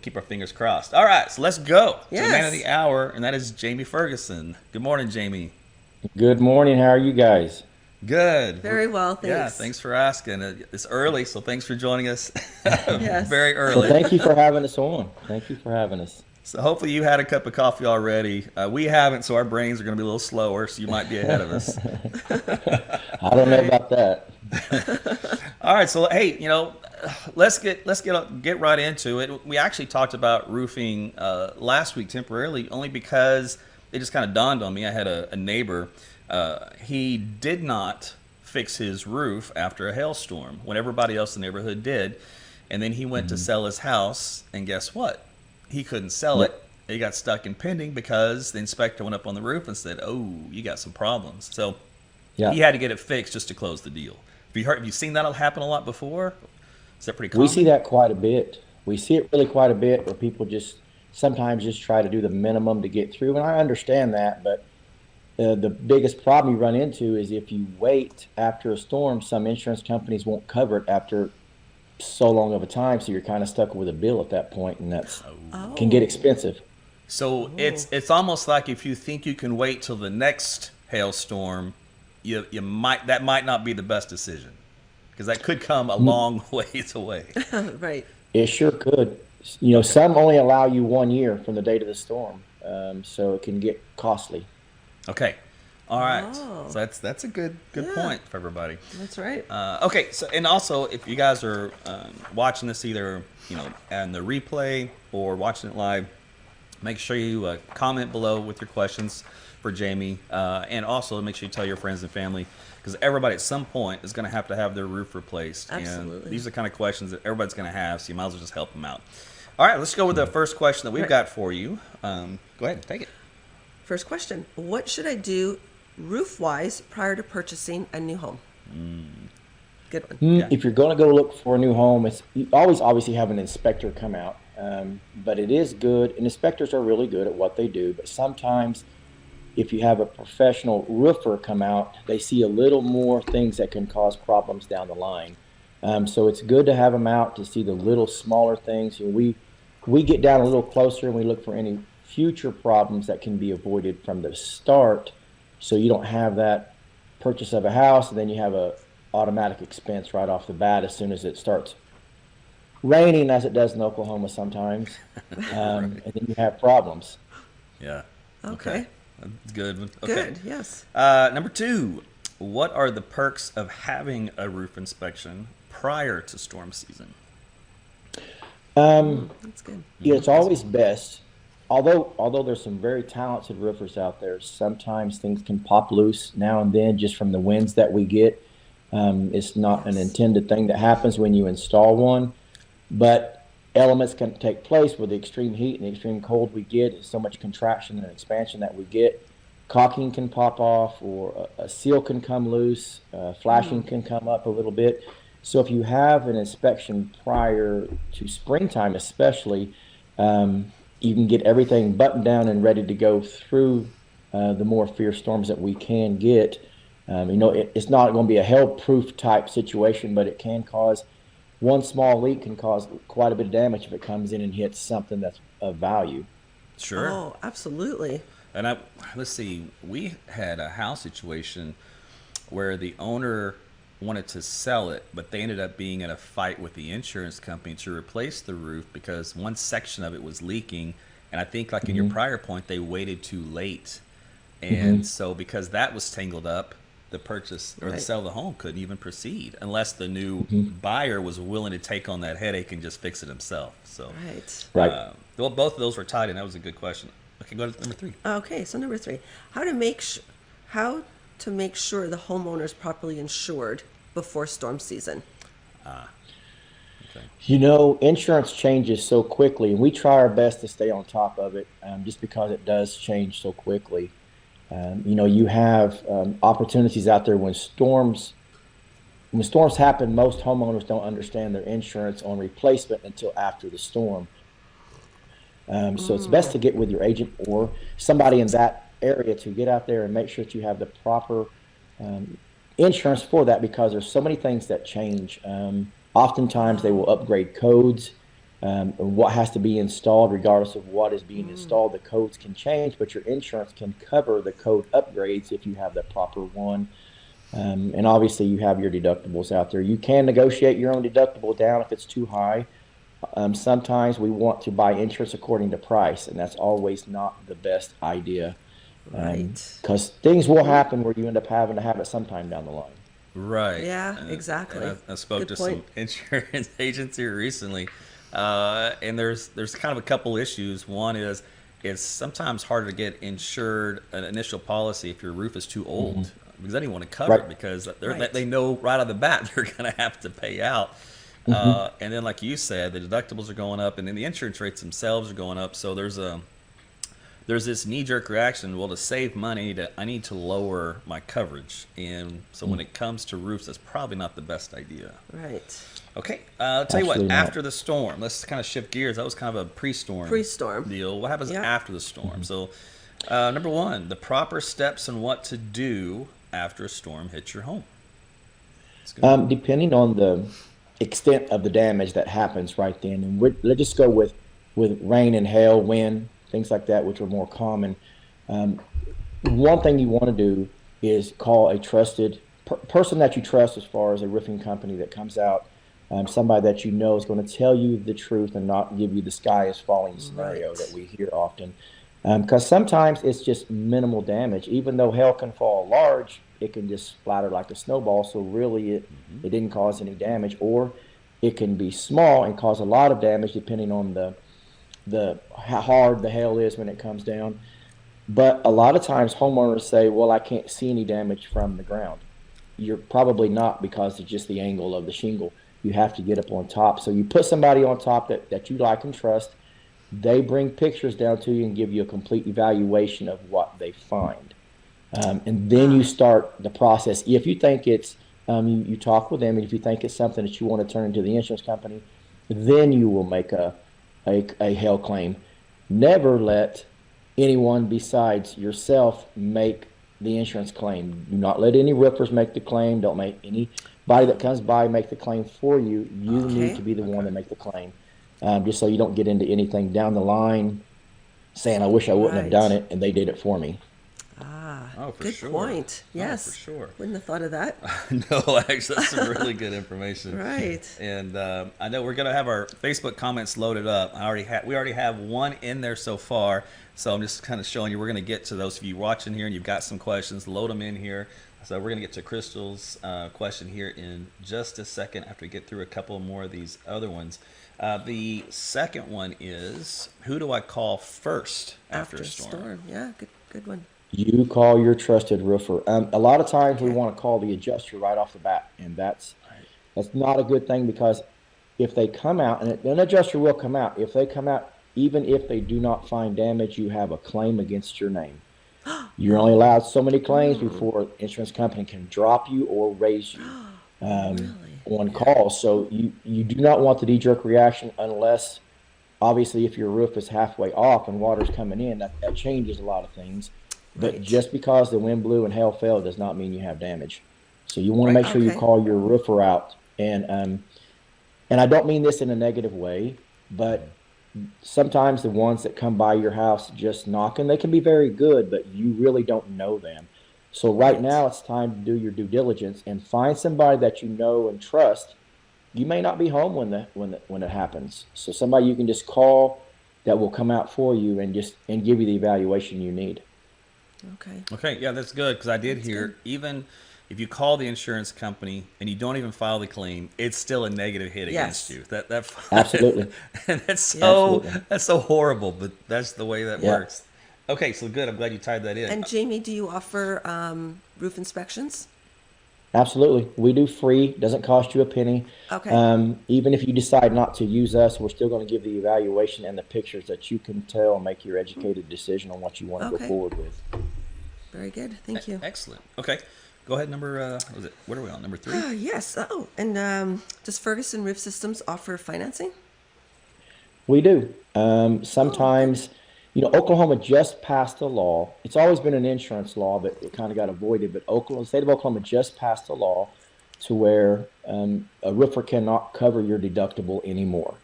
keep our fingers crossed. All right, so let's go to the man of Yes. the hour, and that is Jamie Ferguson. Good morning, Jamie. Good morning. How are you guys? Good. Very well, Yeah, thanks. thanks for asking. It's early, so thanks for joining us Yes. very Well, early. thank you for having us on. Thank you for having us. So hopefully you had a cup of coffee already. We haven't, so our brains are going to be a little slower, so you might be ahead of us. I All don't know right. about that. All right, so hey, let's get right into it. We actually talked about roofing last week temporarily, only because it just kind of dawned on me. I had a neighbor. He did not fix his roof after a hailstorm when everybody else in the neighborhood did, and then he went to sell his house, and guess what? He couldn't sell it. Yep. He got stuck in pending because the inspector went up on the roof and said, "Oh, you got some problems." So Yeah. he had to get it fixed just to close the deal. Have you seen that happen a lot before? Is that pretty We see common? that quite a bit. We see it really quite a bit where people just sometimes just try to do the minimum to get through. And I understand that, but the biggest problem you run into is if you wait after a storm, some insurance companies won't cover it after so long of a time. So you're kind of stuck with a bill at that point, and that's can get Oh. expensive. So Oh. it's almost like if you think you can wait till the next hailstorm, you might not be the best decision because that could come a long ways away. Right. It sure could. Some only allow you 1 year from the date of the storm, so it can get costly. Okay, all right. Oh. So that's a good Yeah. point for everybody. That's right. Okay, so and also if you guys are watching this either on the replay or watching it live, make sure you comment below with your questions for Jamie, and also make sure you tell your friends and family because everybody at some point is going to have their roof replaced, and Absolutely. these are the kind of questions that everybody's going to have. So you might as well just help them out. All right, let's go with the first question that we've Right. got for you. Go ahead and take it. First question. What should I do roof-wise prior to purchasing a new home? Good one. Yeah. If you're going to go look for a new home, you always obviously have an inspector come out, but it is good, and inspectors are really good at what they do. But sometimes, if you have a professional roofer come out, they see a little more things that can cause problems down the line. So it's good to have them out to see the little smaller things. We get down a little closer and we look for any future problems that can be avoided from the start, so you don't have that purchase of a house and then you have a automatic expense right off the bat as soon as it starts raining, as it does in Oklahoma sometimes, and then you have problems. Yeah. Okay. That's good. Okay. Good. Yes. Number two, what are the perks of having a roof inspection prior to storm season? That's good. Yeah, it's always best. Although there's some very talented roofers out there, sometimes things can pop loose now and then just from the winds that we get. It's not an Yes. intended thing that happens when you install one, but elements can take place with the extreme heat and the extreme cold we get. There's so much contraction and expansion that we get. Caulking can pop off, or a seal can come loose. Flashing can come up a little bit. So if you have an inspection prior to springtime, especially, you can get everything buttoned down and ready to go through the more fierce storms that we can get. It's not going to be a hell-proof type situation, but it can cause one small leak can cause quite a bit of damage if it comes in and hits something that's of value. Sure. Oh, absolutely. And let's see, we had a house situation where the owner wanted to sell it, but they ended up being in a fight with the insurance company to replace the roof because one section of it was leaking. And I think, like in your prior point, they waited too late. And so, because that was tangled up, the purchase or the Right. sale of the home couldn't even proceed unless the new buyer was willing to take on that headache and just fix it himself. So, Right. Right. well, both of those were tied in. That was a good question. Okay, go to number three. Okay. So number three, how to make sure the homeowner is properly insured before storm season. Okay. Insurance changes so quickly, and we try our best to stay on top of it, just because it does change so quickly. You have opportunities out there when storms happen. Most homeowners don't understand their insurance on replacement until after the storm. So it's best to get with your agent or somebody in that area to get out there and make sure that you have the proper insurance for that, because there's so many things that change. Oftentimes they will upgrade codes. what has to be installed, regardless of what is being installed. The codes can change, but your insurance can cover the code upgrades if you have the proper one. And obviously, you have your deductibles out there. You can negotiate your own deductible down if it's too high. Sometimes we want to buy insurance according to price, and that's always not the best idea. Right. Because things will happen where you end up having to have it sometime down the line. Right. Yeah, exactly. And I spoke Good to point. some insurance agents here recently, and there's kind of a couple issues. One is it's sometimes harder to get insured an initial policy if your roof is too old, because they don't want to cover Right. it because Right. they know right off the bat they're going to have to pay out. And then, like you said, the deductibles are going up, and then the insurance rates themselves are going up. So there's this knee-jerk reaction. Well, to save money, I need to lower my coverage, and so when it comes to roofs, that's probably not the best idea. Right. Okay, I'll tell you what. Absolutely not. After the storm, let's kind of shift gears. That was kind of a pre-storm deal. What happens Yeah. after the storm? So, number one, the proper steps on what to do after a storm hits your home. Let's go. Depending on the extent of the damage that happens right then, and let's just go with rain and hail, wind, things like that, which are more common. One thing you want to do is call a trusted person that you trust, as far as a roofing company that comes out, somebody that you know is going to tell you the truth and not give you the sky is falling scenario Right. that we hear often. Because sometimes it's just minimal damage. Even though hail can fall large, it can just splatter like a snowball. So really, it didn't cause any damage, or it can be small and cause a lot of damage depending on the how hard the hail is when it comes down. But a lot of times homeowners say, well, I can't see any damage from the ground. You're probably not, because it's just the angle of the shingle. You have to get up on top. So you put somebody on top that you like and trust. They bring pictures down to you and give you a complete evaluation of what they find. And then you start the process. If you think it's, you talk with them, and if you think it's something that you want to turn into the insurance company, then you will make a hail claim. Never let anyone besides yourself make the insurance claim. Do not let any roofers make the claim. Don't make anybody that comes by make the claim for you. You Okay. need to be the one to make the claim, just so you don't get into anything down the line saying, I wish I wouldn't have Right. done it, and they did it for me. Oh, for Good sure. point. Oh, Yes. for sure. Wouldn't have thought of that. No, actually, that's some really good information. Right. And I know we're gonna have our Facebook comments loaded up. We already have one in there so far. So I'm just kind of showing you. We're gonna get to those of you watching here, and you've got some questions. Load them in here. So we're gonna get to Crystal's question here in just a second after we get through a couple more of these other ones. The second one is, who do I call first after a storm? Yeah, good one. You call your trusted roofer. A lot of times we Okay. want to call the adjuster right off the bat, and that's not a good thing, because if they come out, and an adjuster will come out, if they come out, even if they do not find damage, you have a claim against your name. You're only allowed so many claims before an insurance company can drop you or raise you on call. So you do not want the knee-jerk reaction, unless, obviously, if your roof is halfway off and water's coming in, that changes a lot of things. But Right. just because the wind blew and hail fell does not mean you have damage. So you want to make sure you Okay. call your roofer out. And I don't mean this in a negative way, but sometimes the ones that come by your house just knocking, they can be very good, but you really don't know them. So right now it's time to do your due diligence and find somebody that you know and trust. You may not be home when it happens. So somebody you can just call that will come out for you and give you the evaluation you need. Okay. Okay, yeah, that's good, because I did hear, even if you call the insurance company and you don't even file the claim, it's still a negative hit Yes. against you. That Absolutely. and that's Absolutely. that's so horrible, but that's the way that Yeah. works. Okay, so good. I'm glad you tied that in. And Jamie, do you offer roof inspections? Absolutely. We do free, doesn't cost you a penny. Okay. Even if you decide not to use us, we're still going to give the evaluation and the pictures that you can tell and make your educated decision on what you want to Okay. go forward with. Very good. Thank you. Excellent. Okay, go ahead. What are we on? Number 3? Yes. Oh, and does Ferguson Roof Systems offer financing? We do. Sometimes, Oklahoma just passed a law. It's always been an insurance law, but it kind of got avoided. But the state of Oklahoma just passed a law to where a roofer cannot cover your deductible anymore.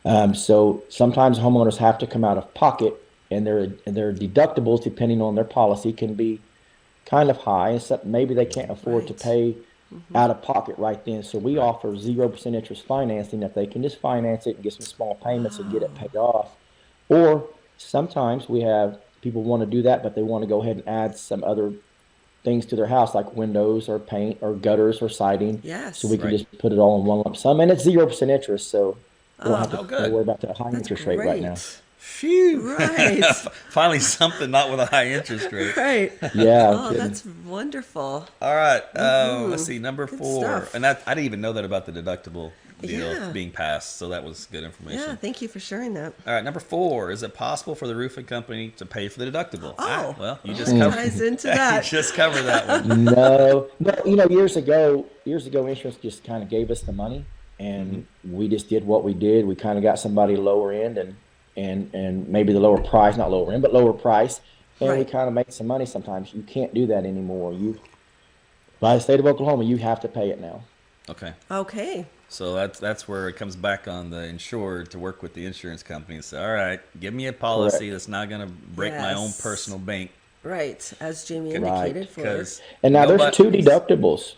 So sometimes homeowners have to come out of pocket, and their deductibles, depending on their policy, can be kind of high, and so maybe they can't afford to Right. pay out of pocket right then. So we Right. offer 0% interest financing if they can just finance it and get some small payments and get it paid off. Or sometimes we have people want to do that, but they want to go ahead and add some other things to their house like windows or paint or gutters or siding. So we Yes. can Right. just put it all in one lump sum, and it's 0% interest, so we don't have Oh, to Oh, good. worry about that high that's interest rate right now. great. Phew. Right. Finally, something not with a high interest rate. Right. Yeah, Oh, kidding. that's wonderful. All right. Let's see. Number Good 4. stuff. And that I didn't even know that about the deductible deal Yeah. being passed. So that was good information. Yeah, thank you for sharing that. All right. Number 4. Is it possible for the roofing company to pay for the deductible? Oh, Well, you just that covered. ties into You that. just covered that one. No, no, years ago, insurance just kind of gave us the money, and we just did what we did. We kind of got somebody lower end, and maybe the lower price, not lower end, but lower price, and we Right. kind of made some money. Sometimes you can't do that anymore. By the state of Oklahoma, you have to pay it now. Okay. Okay. So that's where it comes back on the insured to work with the insurance company and say, all right, give me a policy Correct. that's not going to break my own Yes. personal bank. Right. As Jamie Right. indicated for Because And now there's two nobody. deductibles.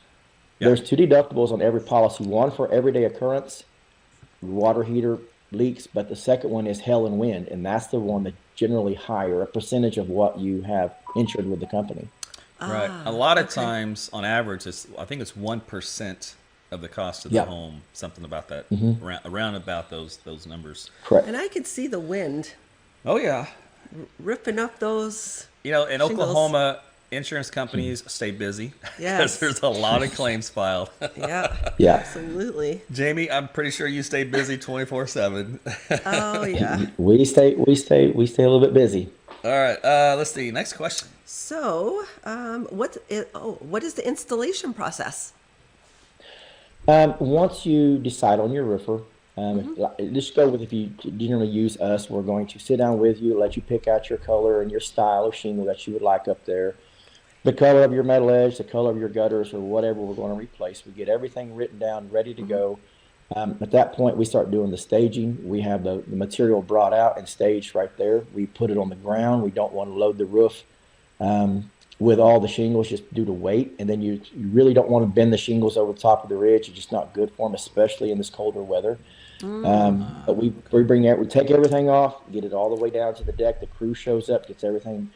Yeah. There's two deductibles on every policy. One for everyday occurrence, water heater leaks, but the second one is hail and wind, and that's the one that's generally higher, a percentage of what you have insured with the company. Right. Ah, A lot of okay. times, on average, I think it's 1% of the cost of the Yeah, home. Something about that. Around about those numbers. correct. And I could see the wind Oh yeah. ripping up those You know, in shingles. Oklahoma, insurance companies stay busy because Yes. there's a lot of claims filed. Yeah. Yeah, Absolutely. Jamie, I'm pretty sure you stay busy 24/7. Oh yeah. we stay a little bit busy. All right. Let's see. Next question. So, what is the installation process? Once you decide on your roofer, just go with if you generally use us, we're going to sit down with you, let you pick out your color and your style of shingle that you would like up there, the color of your metal edge, the color of your gutters, or whatever we're going to replace. We get everything written down, ready to go. At that point, we start doing the staging. We have the material brought out and staged right there. We put it on the ground. We don't want to load the roof with all the shingles just due to weight. And then you really don't want to bend the shingles over the top of the ridge. It's just not good for them, especially in this colder weather. But we take everything off, get it all the way down to the deck. The crew shows up, gets everything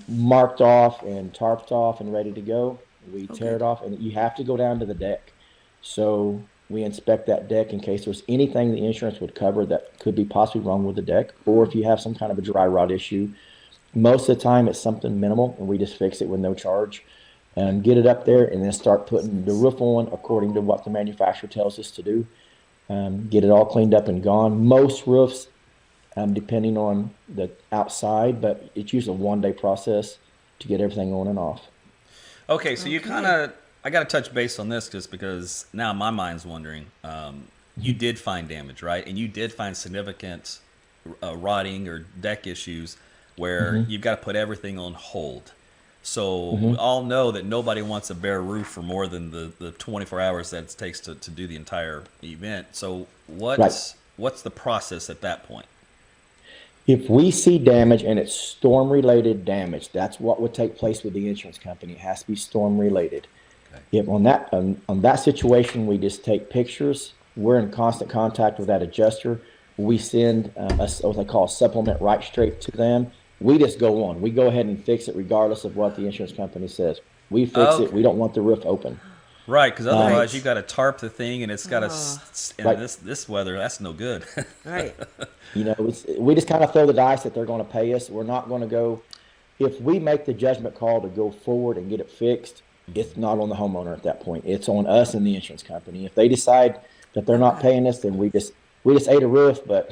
marked off and tarped off and ready to go. We tear it off, and you have to go down to the deck. So we inspect that deck in case there's anything the insurance would cover that could be possibly wrong with the deck, or if you have some kind of a dry rot issue. Most of the time it's something minimal, and we just fix it with no charge and get it up there, and then start putting the roof on according to what the manufacturer tells us to do. Get it all cleaned up and gone. Most roofs, depending on the outside, but it's usually a 1-day process to get everything on and off. Okay, so you kind of, I got to touch base on this just because now my mind's wondering. You did find damage, right? And you did find significant rotting or deck issues where you've got to put everything on hold. So we all know that nobody wants a bare roof for more than the 24 hours that it takes to do the entire event. So what's the process at that point? If we see damage and it's storm-related damage, that's what would take place with the insurance company. It has to be storm-related. Okay. If on that situation, we just take pictures. We're in constant contact with that adjuster. We send what they call a supplement right straight to them. We just go on. We go ahead and fix it regardless of what the insurance company says. We fix it. We don't want the roof open. Right, because otherwise Right. you've got to tarp the thing, and it's got to. And Right. this weather, that's no good. Right. We just kind of throw the dice that they're going to pay us. We're not going to go. If we make the judgment call to go forward and get it fixed, it's not on the homeowner at that point. It's on us and the insurance company. If they decide that they're not paying us, then we just ate a roof, but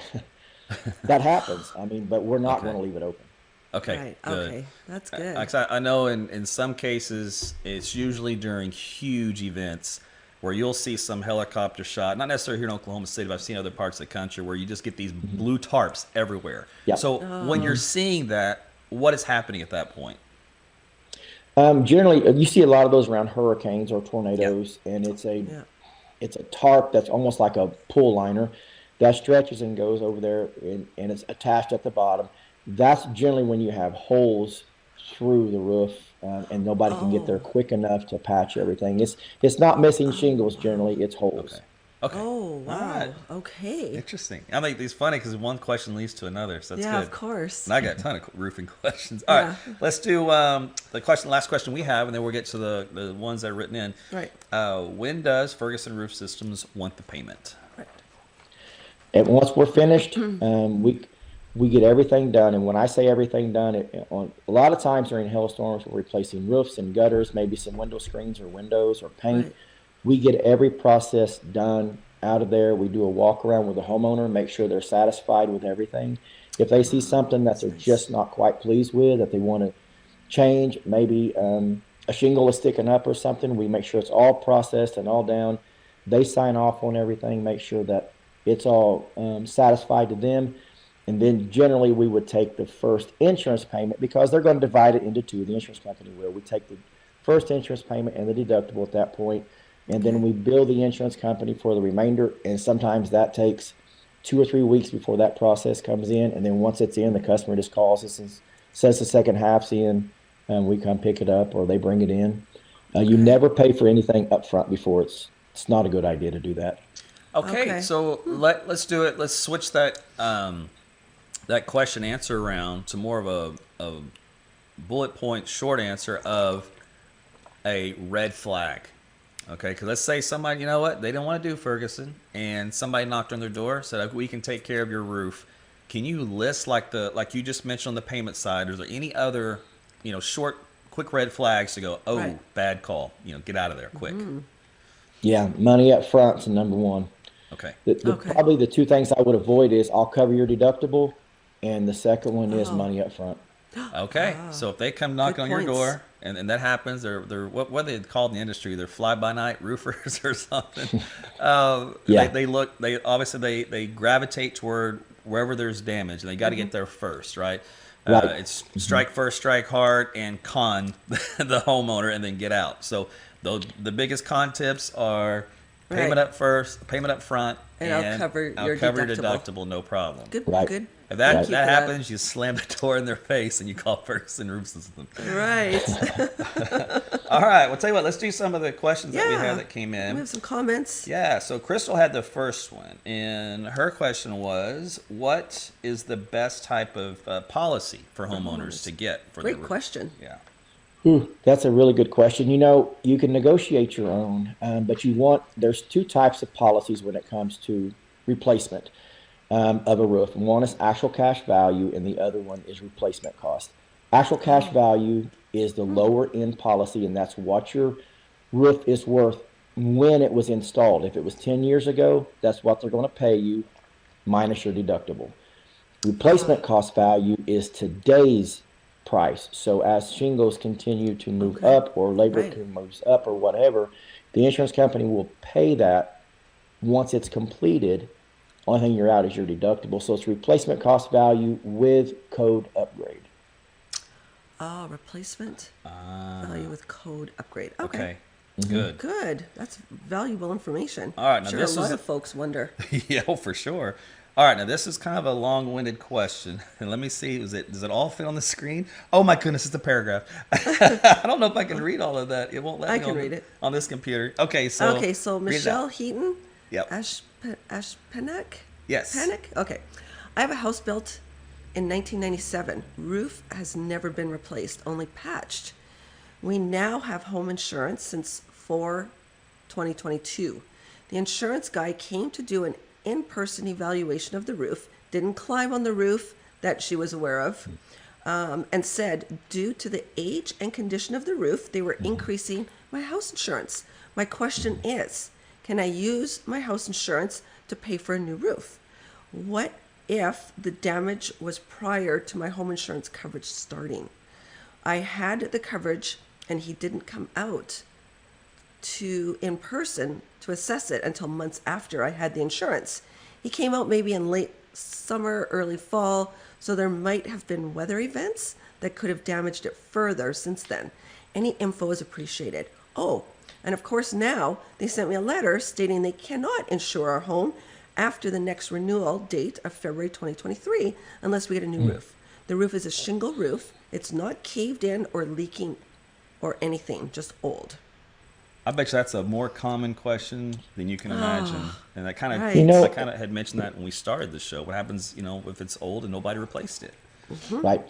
that happens. I mean, but we're not going to leave it open. Okay, Right. good. Okay. That's good. I know in some cases it's usually during huge events where you'll see some helicopter shot, not necessarily here in Oklahoma City, but I've seen other parts of the country where you just get these blue tarps everywhere. Yep. So when you're seeing that, what is happening at that point? Generally, you see a lot of those around hurricanes or tornadoes, and it's a Yeah. it's a tarp that's almost like a pool liner that stretches and goes over there and it's attached at the bottom. That's generally when you have holes through the roof, and nobody can get there Oh. quick enough to patch everything. It's not missing Oh, shingles wow. generally, it's Okay. holes. Okay. Oh, All right. wow. Okay. Interesting. I think it's funny because one question leads to another, so that's Yeah, good. of course. And I got a ton of roofing questions. All right, Yeah. let's do last question we have, and then we'll get to the ones that are written in. Right. When does Ferguson Roof Systems want the payment? Right. And once we're finished, we get everything done. And when I say everything done, on a lot of times during hailstorms, we're replacing roofs and gutters, maybe some window screens or windows or paint. Right. We get every process done out of there. We do a walk around with the homeowner, make sure they're satisfied with everything. If they see something that they're Nice. just not quite pleased with, that they want to change, maybe a shingle is sticking up or something, we make sure it's all processed and all down. They sign off on everything, make sure that it's all satisfied to them. And then generally we would take the first insurance payment because they're going to divide it into two. The insurance company will. We take the first insurance payment and the deductible at that point, and then we bill the insurance company for the remainder. And sometimes that takes 2 or 3 weeks before that process comes in. And then once it's in, the customer just calls us and says the second half's in, and we come pick it up or they bring it in. You never pay for anything up front before. It's not a good idea to do that. Okay, Okay. so let's do it. Let's switch that that question answer around to more of a bullet point short answer of a red flag. Okay, because let's say somebody, you know what, they don't want to do Ferguson, and somebody knocked on their door, said, we can take care of your roof. Can you list like you just mentioned on the payment side? Is there any other, short, quick red flags to go? Oh, Right. bad call. Get out of there quick. Yeah, money up front's number one. Okay. Okay. Probably the two things I would avoid is I'll cover your deductible, and the second one is money up front. Okay, so if they come knocking on your points. door, and that happens, they're what they call in the industry, they're fly by night roofers or something. Yeah. They obviously they gravitate toward wherever there's damage, and they got to get there first, right? Right. It's strike first, strike hard, and con the homeowner, and then get out. So the biggest con tips are payment Right. up first, payment up front, And I'll cover your deductible, no problem. Good. Right. Good. If that Right. that happens, you slam the door in their face and you call Ferguson Roof System. Right. All right, well, tell you what, let's do some of the questions that we Yeah. have that came We in. have some comments. Yeah, so Crystal had the first one, and her question was, what is the best type of policy for homeowners to get for their Great roof? question. Yeah. That's a really good question. You can negotiate your own, but there's two types of policies when it comes to replacement of a roof. One is actual cash value, and the other one is replacement cost. Actual cash value is the lower end policy, and that's what your roof is worth when it was installed. If it was 10 years ago, that's what they're going to pay you minus your deductible. Replacement cost value is today's price. So as shingles continue to move Okay. up or labor Right. moves up or whatever, the insurance company will pay that once it's completed. Only thing you're out is your deductible. So it's replacement cost value with code upgrade. Replacement value with code upgrade. Okay. Okay. Good. Good. That's valuable information. All right, now Sure, this a lot is- of folks wonder. Yeah, oh, for sure. All right, now this is kind of a long-winded question, and let me see. Does it all fit on the screen? Oh my goodness, it's a paragraph. I don't know if I can read all of that. It won't let I me can read it. on this computer. Okay, so Okay, so read it Michelle out. Heaton, Yep. Ashpenek? Yes. Panic? Okay. I have a house built in 1997. Roof has never been replaced, only patched. We now have home insurance since 2022. The insurance guy came to do an in-person evaluation of the roof, didn't climb on the roof that she was aware of, and said due to the age and condition of the roof, they were increasing my house insurance. My question is, can I use my house insurance to pay for a new roof? What if the damage was prior to my home insurance coverage starting? I had the coverage and he didn't come out in person to assess it until months after I had the insurance. He came out maybe in late summer, early fall, so there might have been weather events that could have damaged it further since then. Any info is appreciated. Oh, and of course now they sent me a letter stating they cannot insure our home after the next renewal date of February 2023 unless we get a new roof. The roof is a shingle roof. It's not caved in or leaking or anything, just old. I bet you that's a more common question than you can imagine. And I kind of, Right. I kind of had mentioned that when we started the show. What happens, if it's old and nobody replaced it? Right.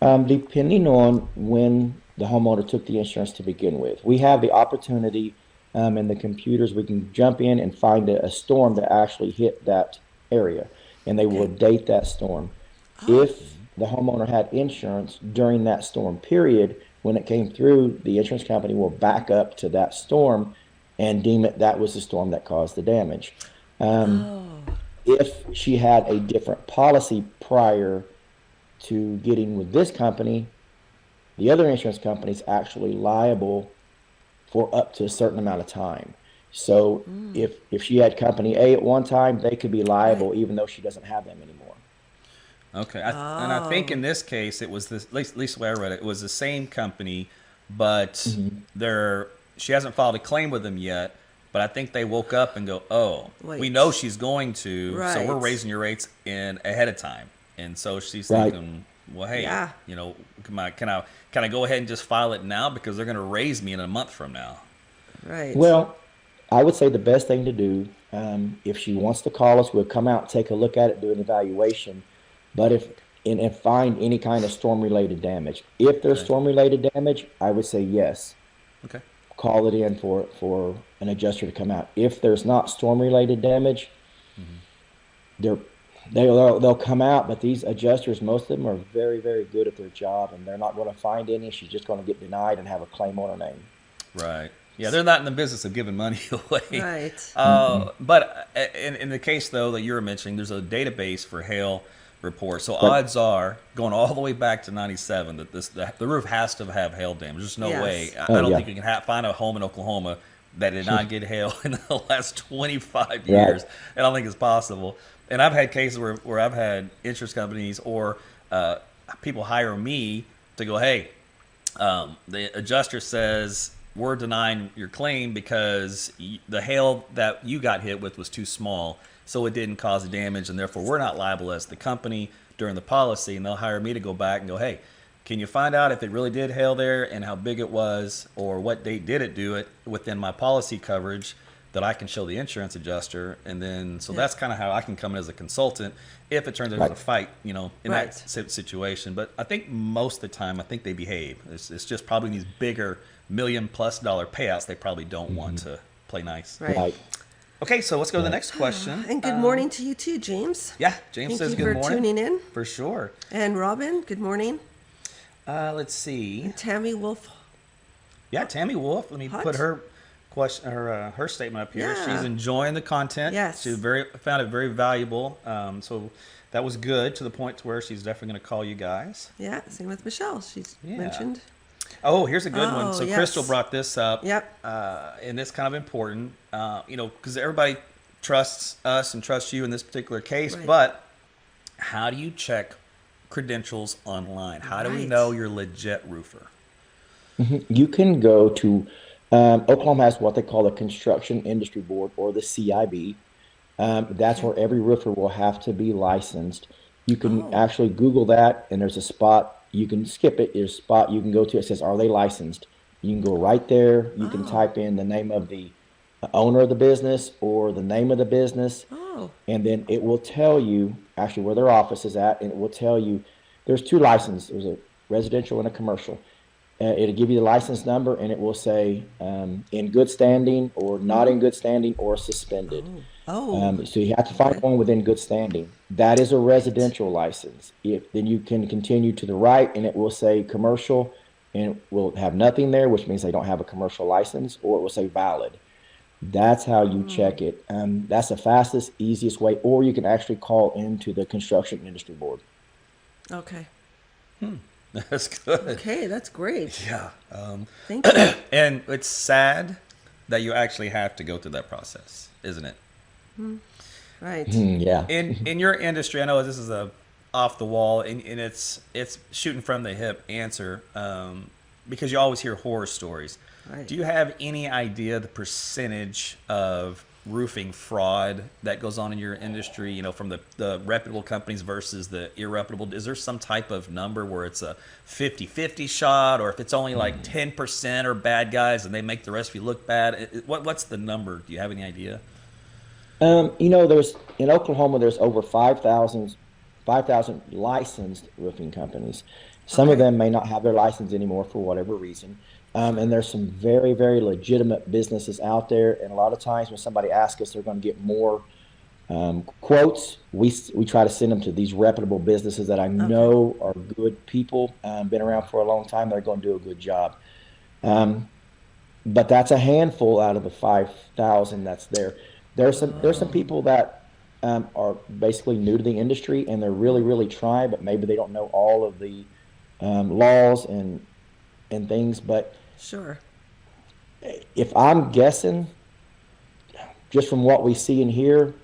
Depending on when the homeowner took the insurance to begin with, we have the opportunity in the computers, we can jump in and find a storm that actually hit that area, and they will date that storm. If the homeowner had insurance during that storm period, when it came through, the insurance company will back up to that storm and deem it that was the storm that caused the damage. If she had a different policy prior to getting with this company, the other insurance company is actually liable for up to a certain amount of time. So if she had company A at one time, they could be liable even though she doesn't have them anymore. Okay, and I think in this case it was at least the way I read it, it was the same company, but she hasn't filed a claim with them yet. But I think they woke up and go, "Oh, we know she's going to, so we're raising your rates in ahead of time." And so she's thinking, "Well, hey, can I go ahead and just file it now because they're going to raise me in a month from now?" Right. Well, I would say the best thing to do, if she wants to call us, we'll come out, take a look at it, do an evaluation. But if find any kind of storm-related damage. If there's storm-related damage, I would say yes. Okay. Call it in for an adjuster to come out. If there's not storm-related damage, they'll come out. But these adjusters, most of them are very, very good at their job, and they're not going to find any. She's just going to get denied and have a claim on her name. Right. Yeah, they're not in the business of giving money away. Right. But in the case, though, that you were mentioning, there's a database for hail reports. So odds are, going all the way back to 97, that the roof has to have hail damage. There's no way. I don't think you can find a home in Oklahoma that did not get hail in the last 25 years. I don't think it's possible. And I've had cases where I've had insurance companies or people hire me to go, hey, the adjuster says we're denying your claim because the hail that you got hit with was too small, so it didn't cause the damage, and therefore we're not liable as the company during the policy. And they'll hire me to go back and go, hey, can you find out if it really did hail there and how big it was, or what date did it do it within my policy coverage that I can show the insurance adjuster? And then so that's kind of how I can come in as a consultant if it turns out a fight, in that situation. But I think most of the time, I think they behave. It's just probably these bigger $1 million+ payouts they probably don't want to play nice. Right. Okay, so let's go to the next question. And good morning to you too, James. Yeah, James says good morning. Thank you for tuning in. For sure. And Robin, good morning. Let's see. And Tammy Wolf. Yeah, Tammy Wolf. Let me put her question, her statement up here. Yeah. She's enjoying the content. Yes. She found it very valuable. So that was good, to the point to where she's definitely going to call you guys. Yeah, same with Michelle. She's mentioned. Oh, here's a good one. So yes. Crystal brought this up. Yep. And it's kind of important, because everybody trusts us and trusts you in this particular case. Right. But how do you check credentials online? How do we know you're a legit roofer? You can go to Oklahoma has what they call the Construction Industry Board, or the CIB. That's where every roofer will have to be licensed. You can actually Google that, and there's a spot. You can skip it. There's a spot you can go to. It says, "Are they licensed?" You can go right there. You can type in the name of the owner of the business or the name of the business, and then it will tell you actually where their office is at, and it will tell you there's two licenses. There's a residential and a commercial. It'll give you the license number, and it will say in good standing or not in good standing or suspended. So you have to find one within good standing. That is a residential license. Then you can continue to the right, and it will say commercial, and it will have nothing there, which means they don't have a commercial license, or it will say valid. That's how you check it. That's the fastest, easiest way, or you can actually call into the Construction Industry Board. Okay. That's good. Okay, that's great. Yeah. Thank you. And it's sad that you actually have to go through that process, isn't it? Right. Yeah. In your industry, I know this is a off the wall, and it's shooting from the hip answer, because you always hear horror stories. Right. Do you have any idea the percentage of roofing fraud that goes on in your industry, from the reputable companies versus the irreputable? Is there some type of number where it's a 50-50 shot, or if it's only like 10% are bad guys and they make the rest of you look bad? What's the number? Do you have any idea? There's in Oklahoma, there's over 5,000 licensed roofing companies. Some of Okay. them may not have their license anymore for whatever reason. And there's some very, very legitimate businesses out there. And a lot of times when somebody asks us, they're going to get more quotes. We try to send them to these reputable businesses that I Okay. know are good people, been around for a long time. They're going to do a good job. Um, but that's a handful out of the 5,000 that's there. There's some Oh, people that are basically new to the industry and they're really, really trying, but maybe they don't know all of the laws and things. But sure. if I'm guessing, just from what we see and hear,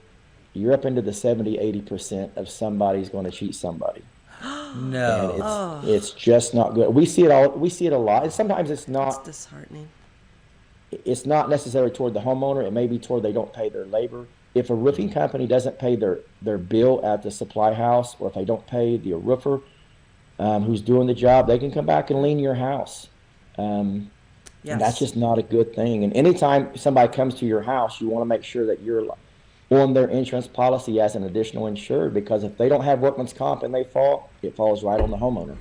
you're up into the 70-80% of somebody's going to cheat somebody. And No. Oh, it's just not good. We see it all. We see it a lot. And sometimes that's disheartening. it's not necessarily toward the homeowner. It may be toward they don't pay their labor. If a roofing company doesn't pay their bill at the supply house, or if they don't pay the roofer who's doing the job, they can come back and lien your house. Um, and that's Yes. just not a good thing. And anytime somebody comes to your house, you want to make sure that you're on their insurance policy as an additional insured, because if they don't have workman's comp and they fall, it falls right on the homeowner.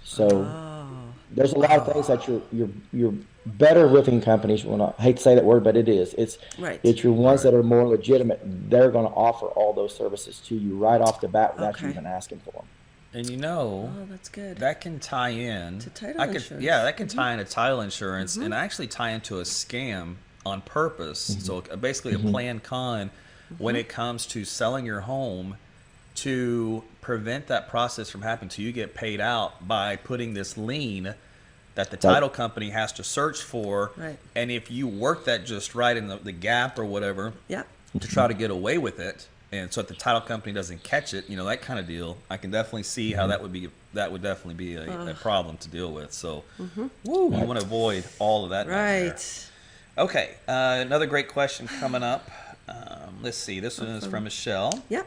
So Oh, there's a lot of things that your better roofing companies, well, I hate to say that word, but it is. right. It's your ones that are more legitimate. They're going to offer all those services to you right off the bat without you Okay. even asking for them. And Oh, that's good. that can tie in. To title I could, yeah, insurance. that can tie into title insurance, and actually tie into a scam on purpose. So basically, a planned con when it comes to selling your home to prevent that process from happening, so you get paid out by putting this lien that the Right. title company has to search for, Right. and if you work that just right in the gap or whatever Yeah. to try to get away with it, and so that the title company doesn't catch it, that kind of deal. I can definitely see how that would definitely be a problem to deal with. So, woo, you want to avoid all of that nightmare. Right. Okay, another great question coming up. Let's see. This one is from Michelle. Yeah.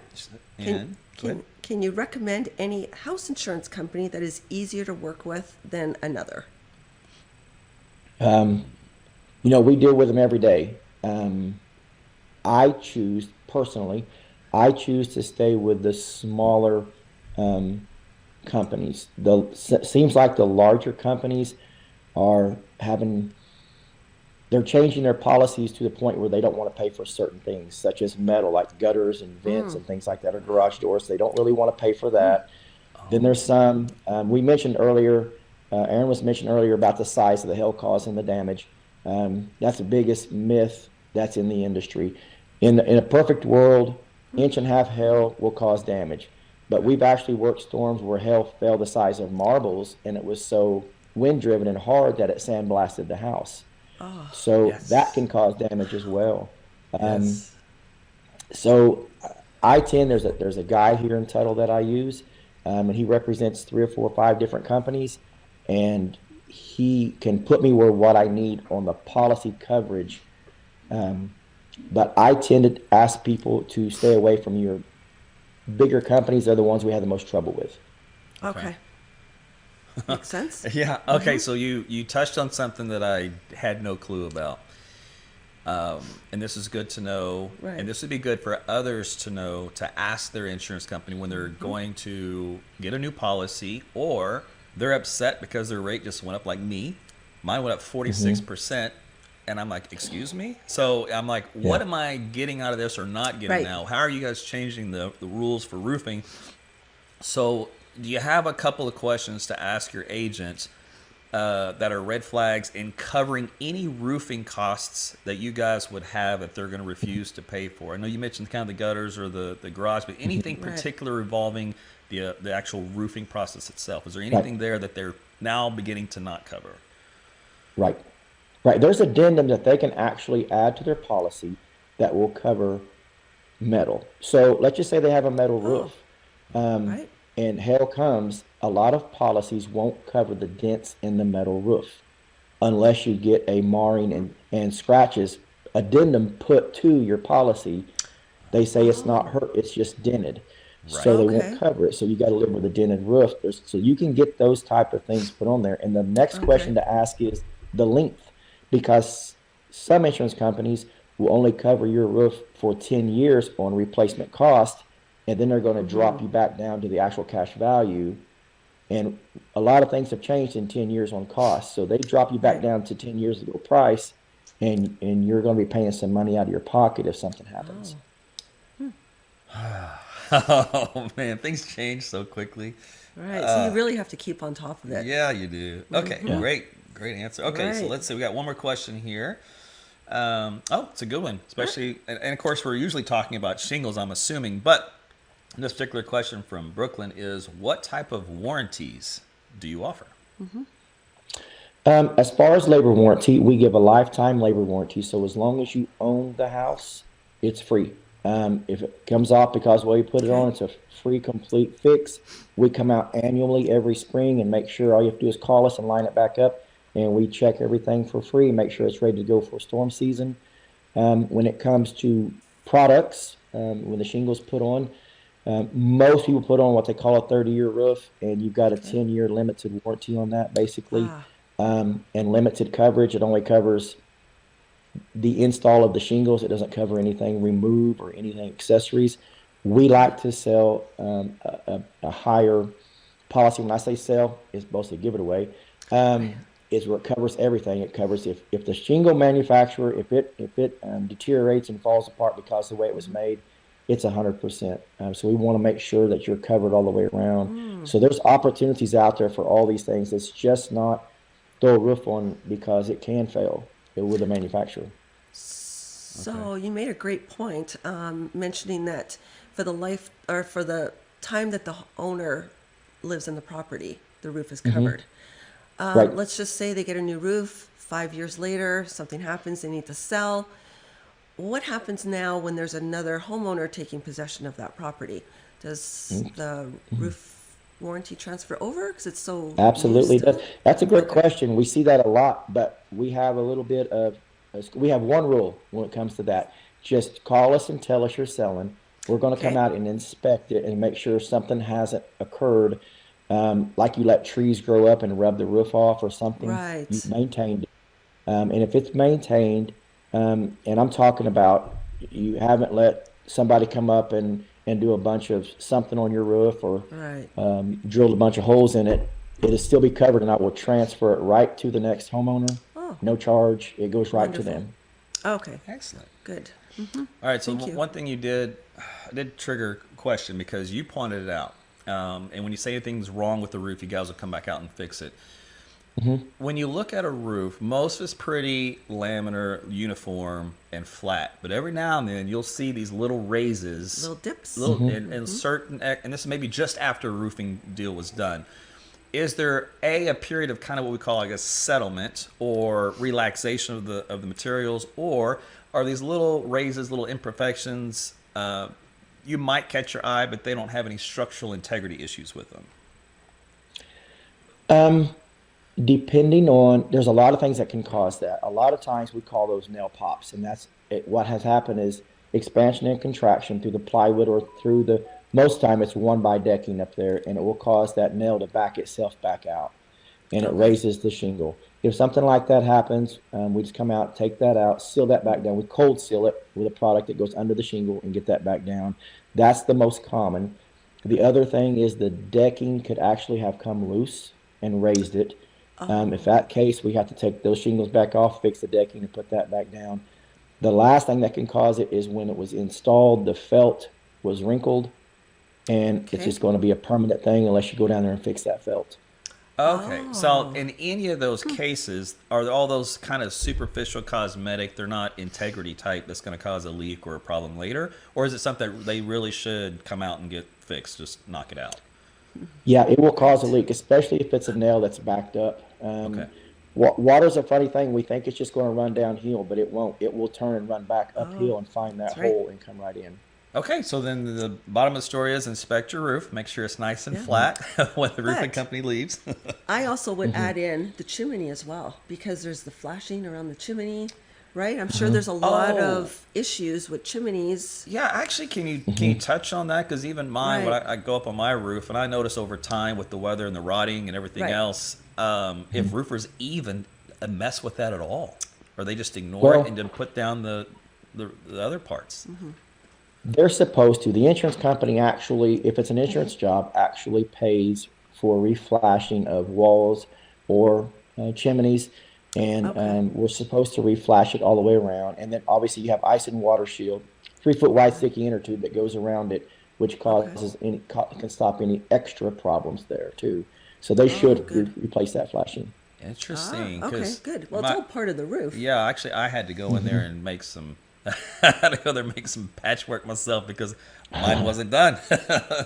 And Can go ahead. can you recommend any house insurance company that is easier to work with than another? Um, we deal with them every day. I choose personally, I choose to stay with the smaller um, companies. Seems like the larger companies are having they're changing their policies to the point where they don't want to pay for certain things, such as metal, like gutters and vents and things like that, or garage doors. They don't really want to pay for that. Then there's some we mentioned earlier. Aaron was mentioned earlier about the size of the hail causing the damage. That's the biggest myth that's in the industry. In a perfect world, inch and a half hail will cause damage, but we've actually worked storms where hail fell the size of marbles, and it was so wind driven and hard that it sandblasted the house. Oh, So that Yes. can cause damage as well. Um, Yes. so there's a guy here in Tuttle that I use, and he represents 3 or 4 or 5 different companies, and he can put me where what I need on the policy coverage. Um, but I tend to ask people to stay away from your bigger companies. They're the ones we have the most trouble with. okay. Makes sense. Yeah. Okay. So you touched on something that I had no clue about, and this is good to know, Right. and this would be good for others to know, to ask their insurance company when they're going to get a new policy, or they're upset because their rate just went up. Like me, mine went up 46%, and I'm like, excuse me. So I'm like, what Yeah. am I getting out of this or not getting Right. now? How are you guys changing the rules for roofing? So, do you have a couple of questions to ask your agent that are red flags in covering any roofing costs that you guys would have if they're going to refuse to pay for? I know you mentioned kind of the gutters or the garage, but anything Right. particular involving the actual roofing process itself? Is there Right. anything there that they're now beginning to not cover? Right. Right. There's addendum that they can actually add to their policy that will cover metal. So let's just say they have a metal Oh, roof, um, right. and hail comes. A lot of policies won't cover the dents in the metal roof unless you get a marring and scratches addendum put to your policy. They say it's not Oh, hurt, it's just dented. So Right. they won't okay. cover it. So you got to live with a dented roof. So you can get those type of things put on there. And the next Okay. question to ask is the length, because some insurance companies will only cover your roof for 10 years on replacement cost, and then they're going to drop you back down to the actual cash value. And a lot of things have changed in 10 years on cost. So they drop you back Right. down to 10 years ago price, and you're going to be paying some money out of your pocket if something happens. Oh, Oh man, things change so quickly. right. So you really have to keep on top of it. Yeah, you do. Okay, Yeah. great answer. Okay, so Right. let's see. We got one more question here. Oh, it's a good one, especially, and of course, we're usually talking about shingles, I'm assuming, but this particular question from Brooklyn is, what type of warranties do you offer? As far as labor warranty, we give a lifetime labor warranty. So as long as you own the house, it's free. If it comes off because well you put it Okay. on, it's a free complete fix. We come out annually every spring and make sure all you have to do is call us and line it back up, and we check everything for free, make sure it's ready to go for storm season. When it comes to products, when the shingles put on, most people put on what they call a 30-year roof, and you've got a Okay. 10-year limited warranty on that, basically. Ah, And limited coverage, it only covers the install of the shingles. It doesn't cover anything remove or anything accessories. We like to sell a higher policy. When I say sell, it's mostly give it away. right. Is where it covers everything. It covers if the shingle manufacturer, if it deteriorates and falls apart because of the way it was made, it's 100%. So we want to make sure that you're covered all the way around. So there's opportunities out there for all these things. It's just not throw a roof on because it can fail with the manufacturer. Okay. So you made a great point, mentioning that for the life or for the time that the owner lives in the property, the roof is covered. Right. Let's just say they get a new roof. 5 years later, something happens, they need to sell. What happens now when there's another homeowner taking possession of that property? Does the roof warranty transfer over because it's so new Absolutely does. still? That's a great Okay. question. We see that a lot, but we have a little bit of, we have one rule when it comes to that. Just call us and tell us you're selling. We're going to come Okay. out and inspect it and make sure something hasn't occurred. Like you let trees grow up and rub the roof off or something. You Right. maintained it. And if it's maintained, and I'm talking about you haven't let somebody come up and do a bunch of something on your roof or Right. drilled a bunch of holes in it, it'll still be covered, and I will transfer it right to the next homeowner. Oh, No charge. It goes right to wonderful. them. Okay. Excellent. Good. All right, so Thank you. one thing you did, did trigger a question because you pointed it out. And when you say anything's wrong with the roof, you guys will come back out and fix it. When you look at a roof, most of it's pretty laminar, uniform, and flat. But every now and then, you'll see these little raises, Little dips. little and certain, and this may be just after a roofing deal was done. Is there a period of kind of what we call, I guess, settlement or relaxation of the materials, or are these little raises, little imperfections? You might catch your eye, but they don't have any structural integrity issues with them. Depending on, there's a lot of things that can cause that. A lot of times we call those nail pops, and that's it. What has happened is expansion and contraction through the plywood or through the, most time it's one by decking up there, and it will cause that nail to back itself back out, and it Okay. raises the shingle. If something like that happens, we just come out, take that out, seal that back down. We cold seal it with a product that goes under the shingle and get that back down. That's the most common. The other thing is the decking could actually have come loose and raised it. If Oh, that case, we have to take those shingles back off, fix the decking, and put that back down. The last thing that can cause it is when it was installed, the felt was wrinkled, and it's okay. just going to be a permanent thing unless you go down there and fix that felt. Okay, so Oh, in any of those cases, are all those kind of superficial cosmetic? They're not integrity type that's going to cause a leak or a problem later, or is it something that they really should come out and get fixed? Just knock it out. Yeah, it will cause a right. leak, especially if it's a nail that's backed up. Okay. Water's a funny thing. We think it's just going to run downhill, but it won't. It will turn and run back Oh, uphill and find that that's right. hole and come right in. Okay, so then the bottom of the story is inspect your roof, make sure it's nice and Yeah. flat when the roofing But company leaves. I also would add in the chimney as well because there's the flashing around the chimney. right? I'm sure there's a lot Oh. of issues with chimneys. Yeah, actually, can you touch on that? Because even mine, when Right. I go up on my roof, and I notice over time with the weather and the rotting and everything Right. else, if roofers even mess with that at all, or they just ignore it Well, and then put down the other parts. they're supposed to. The insurance company actually, if it's an insurance job, actually pays for reflashing of walls or chimneys, and Okay. we're supposed to reflash it all the way around. And then obviously you have ice and water shield, 3 foot wide sticky inner tube that goes around it, which Okay. causes can stop any extra problems there too. So they Oh, should good. replace that flashing. Interesting. Okay, 'Cause good. Well, it's all part of the roof. yeah, actually, I had to go in there and make some. I had to go there and make some patchwork myself because mine wasn't done.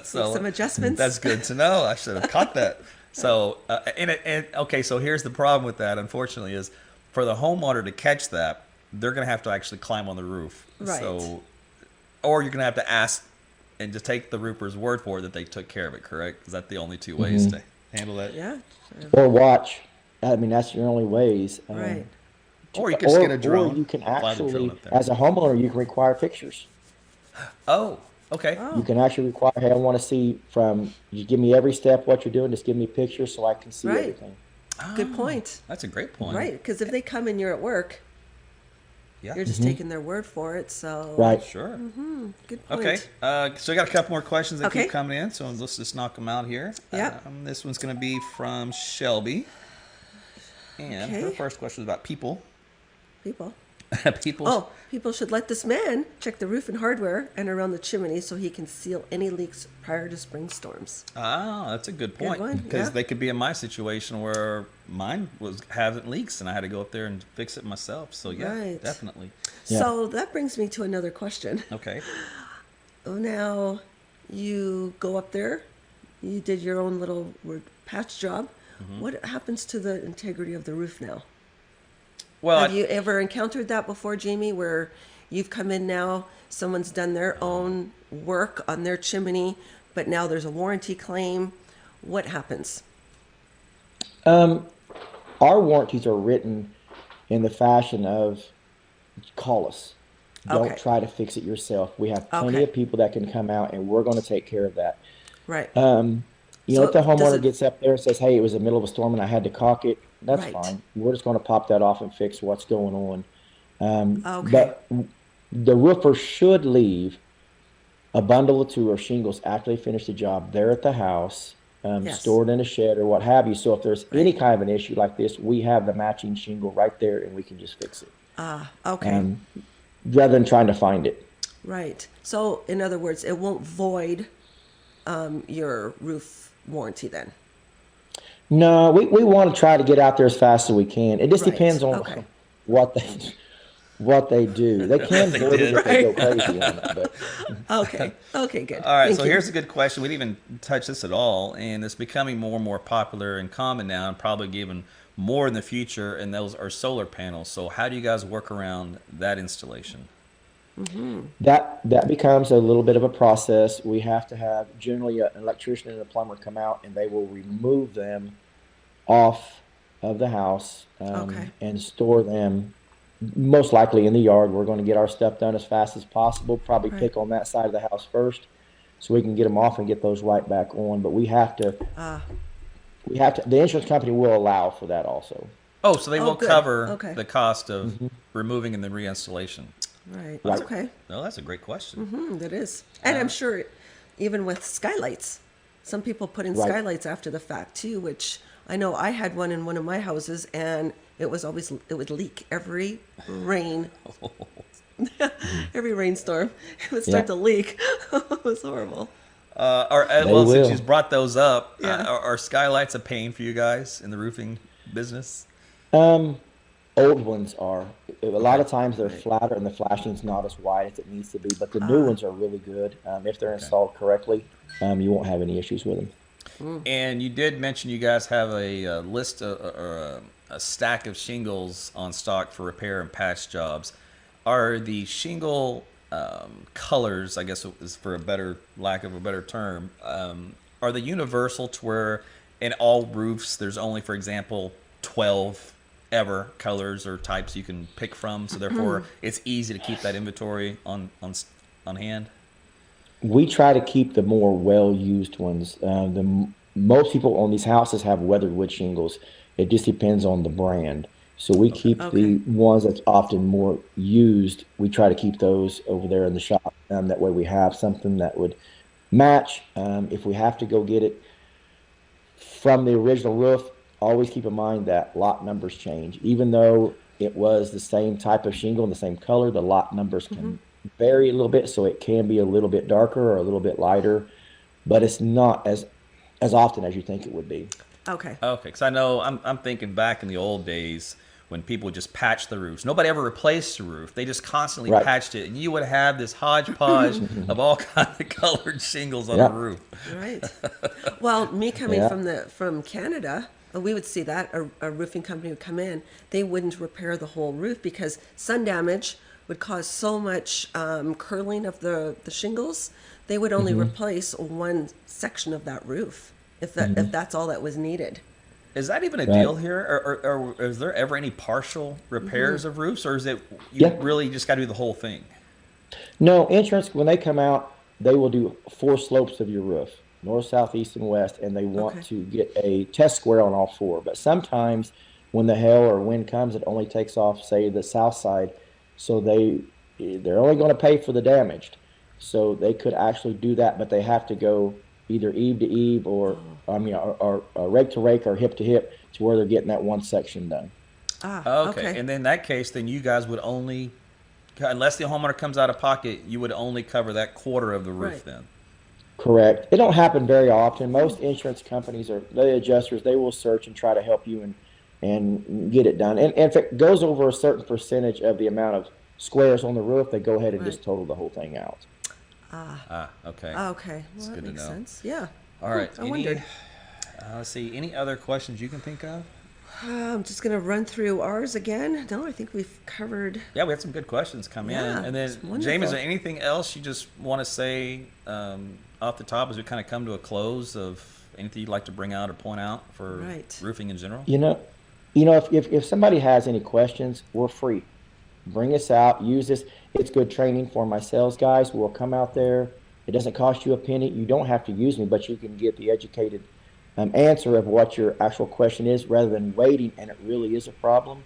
So Some adjustments. that's good to know. I should have caught that. So and okay, so here's the problem with that. Unfortunately, is for the homeowner to catch that, they're going to have to actually climb on the roof. Right. So, or you're going to have to ask and just take the roofer's word for it that they took care of it. Correct? Is that the only two ways to handle that? Yeah. Or watch. I mean, that's your only ways. Right. Or you can just get a drone. Or you can fly the drone actually, up there. as a homeowner, you can require pictures. Oh, okay. Oh. You can actually require, hey, I want to see from, you give me every step what you're doing, just give me pictures so I can see Right. everything. Good point. That's a great point. Right, because if they come and you're at work, Yeah. you're just taking their word for it. So Right. Sure. good point. Okay. So I got a couple more questions that Okay. keep coming in. So let's just knock them out here. Yep. This one's going to be from Shelby. And her Okay. first question is about people. People. People. Oh, people should let this man check the roof and hardware and around the chimney so he can seal any leaks prior to spring storms. Ah, that's a good point. one, Because yeah. they could be in my situation where mine was having leaks and I had to go up there and fix it myself. So yeah, Right. definitely. Yeah. So that brings me to another question. Okay. Now, you go up there, you did your own little patch job. Mm-hmm. What happens to the integrity of the roof now? Well, Have you ever encountered that before, Jamie, where you've come in now, someone's done their own work on their chimney, but now there's a warranty claim? What happens? Our warranties are written in the fashion of call us. Don't Okay. try to fix it yourself. We have plenty Okay. of people that can come out and we're going to take care of that. Right. You know, So if the does homeowner it- gets up there and says, hey, it was the middle of a storm and I had to caulk it, that's Right. fine. We're just going to pop that off and fix what's going on. Okay. But the roofer should leave a bundle of two or shingles after they finish the job there at the house, Yes. stored in a shed or what have you. So if there's any kind of an issue like this, we have the matching shingle right there and we can just fix it. Okay. Rather than trying to find it. Right. So, in other words, it won't void your roof warranty then. No, we want to try to get out there as fast as we can. It just Right. depends on Okay. what they do. They can They void it did. if they go crazy on it, but Okay. Okay, good. all right, Thank so you. here's a good question. We didn't even touch this at all, and it's becoming more and more popular and common now, and probably even more in the future, and those are solar panels. So how do you guys work around that installation? that becomes a little bit of a process. We have to have generally an electrician and a plumber come out, and they will remove them off of the house Okay. and store them most likely in the yard. We're going to get our stuff done as fast as possible. Probably Right. pick on that side of the house first, so we can get them off and get those right back on. But we have to. The insurance company will allow for that also. Oh, so they Oh, will good. cover Okay. the cost of removing and the reinstallation. Right. Right. Okay. No, that's a great question. That is. And I'm sure even with skylights, some people put in Right. skylights after the fact too, which I know I had one in one of my houses and it would leak every rain. Every rainstorm. It would start Yeah. to leak. It was horrible. Well, since will. you brought those up, Yeah. are skylights a pain for you guys in the roofing business? Old ones are. A lot of times they're flatter and the flashing's not as wide as it needs to be, but the new ones are really good. If they're installed correctly, you won't have any issues with them. And you did mention you guys have a list or a stack of shingles on stock for repair and patch jobs. Are the shingle colors, I guess is for a better lack of a better term, are they universal to where in all roofs there's only, for example, 12 ever colors or types you can pick from, so therefore it's easy to keep that inventory on hand. We try to keep the more well-used ones. Most people on these houses have weathered wood shingles. It just depends on the brand. So we keep Okay. the ones that's often more used. We try to keep those over there in the shop. That way we have something that would match. If we have to go get it from the original roof, always keep in mind that lot numbers change. Even though it was the same type of shingle and the same color, the lot numbers can vary a little bit, so it can be a little bit darker or a little bit lighter, but it's not as often as you think it would be. Okay. Okay, because I know I'm thinking back in the old days when people just patched the roofs. Nobody ever replaced the roof. They just constantly Right. patched it, and you would have this hodgepodge of all kinds of colored shingles on the Yeah. roof. Right. Well, me coming Yeah. from Canada, we would see that a roofing company would come in. They wouldn't repair the whole roof because sun damage would cause so much curling of the shingles. They would only replace one section of that roof if that's all that was needed. Is that even a Right. deal here, or is there ever any partial repairs of roofs, or is it you Yeah. really just got to do the whole thing? No, insurance, when they come out, they will do 4 slopes of your roof, north, south, east, and west, and they want Okay. to get a test square on all 4. But sometimes when the hail or wind comes, it only takes off, say, the south side, so they're only going to pay for the damaged. So they could actually do that, but they have to go either eave to eave or I mean, or rake to rake or hip to hip to where they're getting that one section done. Ah, Okay, okay. and in that case, then you guys would only, unless the homeowner comes out of pocket, you would only cover that quarter of the roof Right. then. Correct. It don't happen very often. Most insurance companies or the adjusters, they will search and try to help you and get it done. And if it goes over a certain percentage of the amount of squares on the roof, they go ahead and just Right. total the whole thing out. Ah, okay. Okay. Well, That's that good to makes know. sense. Yeah. All right. I wondered. Let's see. Any other questions you can think of? I'm just gonna run through ours again. No, I think we've covered. Yeah, we had some good questions come Yeah, in. And then, it's wonderful. Jamie, is there anything else you just want to say off the top as we kind of come to a close of anything you'd like to bring out or point out for Right. roofing in general? You know, if somebody has any questions, we're free. Bring us out. Use this. It's good training for my sales guys. We'll come out there. It doesn't cost you a penny. You don't have to use me, but you can get the educated answer of what your actual question is rather than waiting and it really is a problem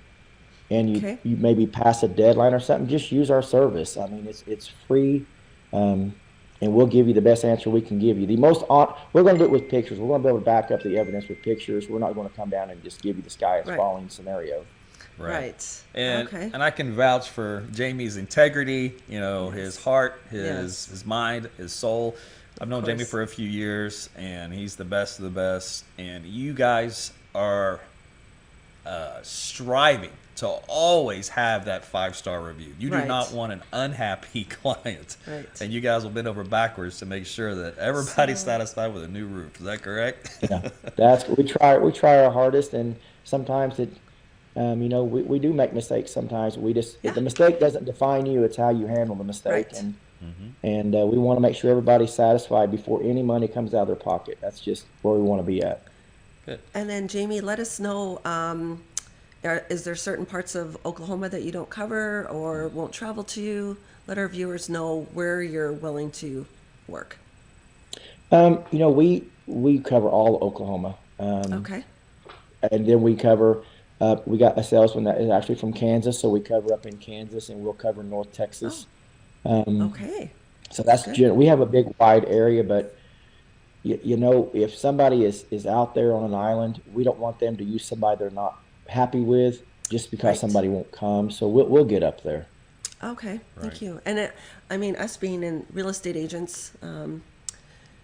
and Okay. you maybe pass a deadline or something. Just use our service. I mean, it's free, and we'll give you the best answer we can give you. We're going to do it with pictures. We're going to be able to back up the evidence with pictures. We're not going to come down and just give you the sky is Right. falling scenario. Right. And Okay. and I can vouch for Jamie's integrity, his heart, Yes. his mind, his soul. I've known Jamie course. for a few years, and he's the best of the best. And you guys are striving to always have that 5-star review. You do Right. not want an unhappy client. Right. And you guys will bend over backwards to make sure that everybody's So- satisfied with a new roof. Is that correct? Yeah, that's we try our hardest, and sometimes we do make mistakes. Sometimes Yeah. the mistake doesn't define you; it's how you handle the mistake, Right. and we want to make sure everybody's satisfied before any money comes out of their pocket. That's just where we want to be at. Good. And then Jamie, let us know. Is there certain parts of Oklahoma that you don't cover or won't travel to? Let our viewers know where you're willing to work. We cover all of Oklahoma, Okay. and then we cover. We got a salesman that is actually from Kansas, so we cover up in Kansas, and we'll cover North Texas. Okay. So that's Good. we have a big wide area, but if somebody is out there on an island, we don't want them to use somebody they're not happy with just because Right. somebody won't come. So we'll get up there. Okay. Thank Right. you. And us being in real estate agents,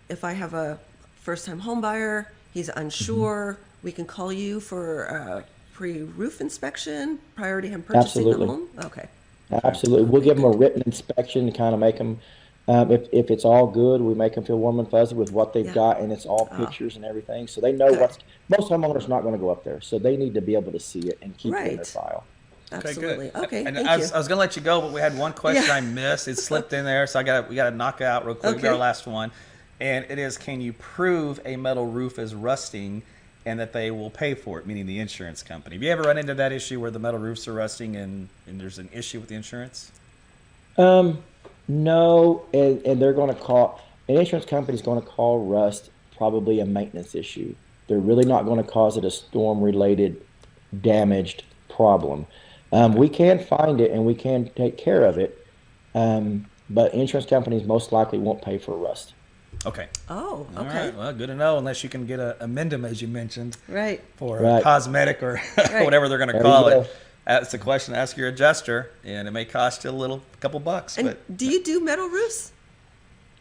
if I have a first-time home buyer, he's unsure, we can call you for a pre-roof inspection prior to him purchasing Absolutely. the home. Okay. Absolutely, we'll give them a written inspection to kind of make them. If it's all good, we make them feel warm and fuzzy with what they've Yeah. got, and it's all pictures and everything, so they know Good. Most homeowners are not going to go up there, so they need to be able to see it and keep it in their Right. file. Absolutely. Okay. And Thank I you. was going to let you go, but we had one question Yeah. I missed. It slipped in there, so we got to knock it out real quick. We got our Okay. last one, and it is: can you prove a metal roof is rusting and that they will pay for it, meaning the insurance company. Have you ever run into that issue where the metal roofs are rusting and there's an issue with the insurance? No, and they're going to call an insurance company's going to call rust probably a maintenance issue. They're really not going to cause it a storm-related damaged problem. We can find it and we can take care of it, but insurance companies most likely won't pay for rust. Okay. Oh, All okay. right. Well, good to know. Unless you can get a amendum, as you mentioned, Right. for Right. cosmetic or Right. whatever they're going to There call you it. go. That's the question. Ask your adjuster, and it may cost you a couple bucks. And But do you do metal roofs?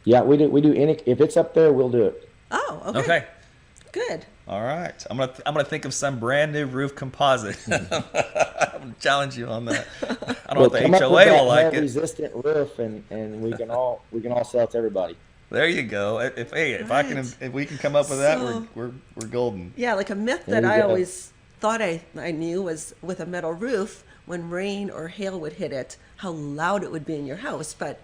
Yeah, we do. We do any. If it's up there, we'll do it. Oh, okay. okay. Good. All right. I'm gonna think of some brand new roof composite. I'm gonna challenge you on that. I don't know if the come up with HOA that will like it. resistant roof, and we can all sell it to everybody. There you go. If Right. if we can come up with that, So- we're golden. Yeah, like a myth There that you I go. always thought I knew was with a metal roof, when rain or hail would hit it, how loud it would be in your house. But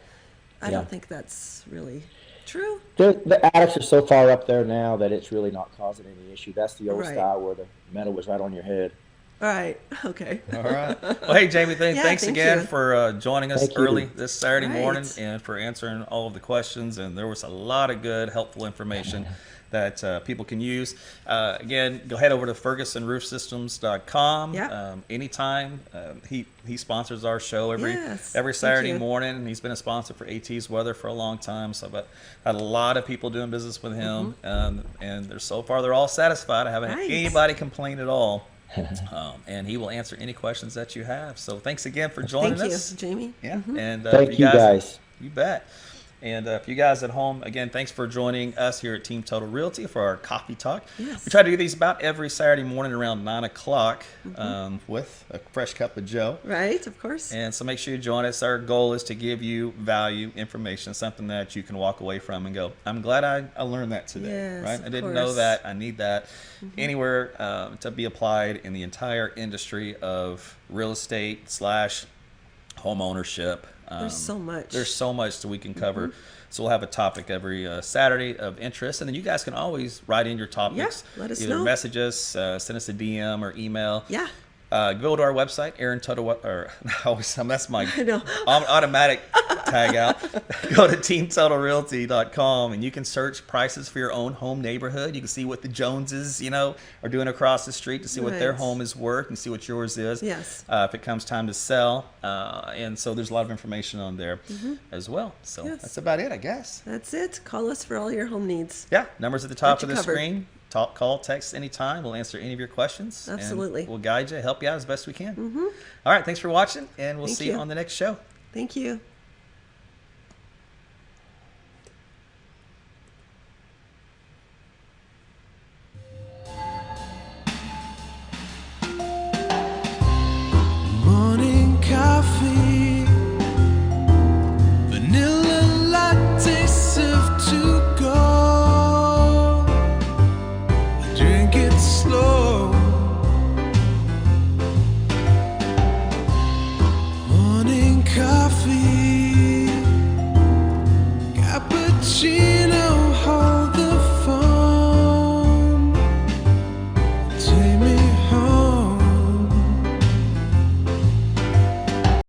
I Yeah. don't think that's really true. The attics are so far up there now that it's really not causing any issue. That's the old Right. style where the metal was right on your head. All right. Okay. All right. Well, hey, Jamie, Yeah, thanks thank again you. for joining us Thank you. early this Saturday Right. morning and for answering all of the questions. And there was a lot of good, helpful information that people can use. Again, go head over to FergusonRoofSystems.com. Yeah. Anytime. He sponsors our show every Yes, every thank Saturday you. morning. He's been a sponsor for AT's Weather for a long time. So I've had a lot of people doing business with him. And so far, they're all satisfied. I haven't had Nice. anybody complain at all. And he will answer any questions that you have. So thanks again for joining Thank you, us. Jamie. Yeah, and Thank if you guys. You bet. And if you guys at home, again, thanks for joining us here at Team Total Realty for our coffee talk. Yes. We try to do these about every Saturday morning around 9 o'clock with a fresh cup of Joe. Right, of course. And so make sure you join us. Our goal is to give you value, information, something that you can walk away from and go, I'm glad I learned that today. Yes, Right? of I didn't know course. that. I need that anywhere to be applied in the entire industry of real estate / home ownership. There's so much. There's so much that we can cover. So we'll have a topic every Saturday of interest. And then you guys can always write in your topics. Yeah, let us Either know. message us, send us a DM or email. Yeah. Go to our website, Aaron Total, or I always that's my I know. automatic tag out. Go to teamtotalrealty.com and you can search prices for your own home neighborhood. You can see what the Joneses, are doing across the street to see what their Right. home is worth and see what yours is. Yes. If it comes time to sell. And so there's a lot of information on there as well. So Yes. that's about it, I guess. That's it. Call us for all your home needs. Yeah, numbers at the top Got of you the covered. screen. Talk, call, text anytime. We'll answer any of your questions. and Absolutely. we'll guide you, help you out as best we can. All right, thanks for watching, and we'll Thank see you you. on the next show. Thank you.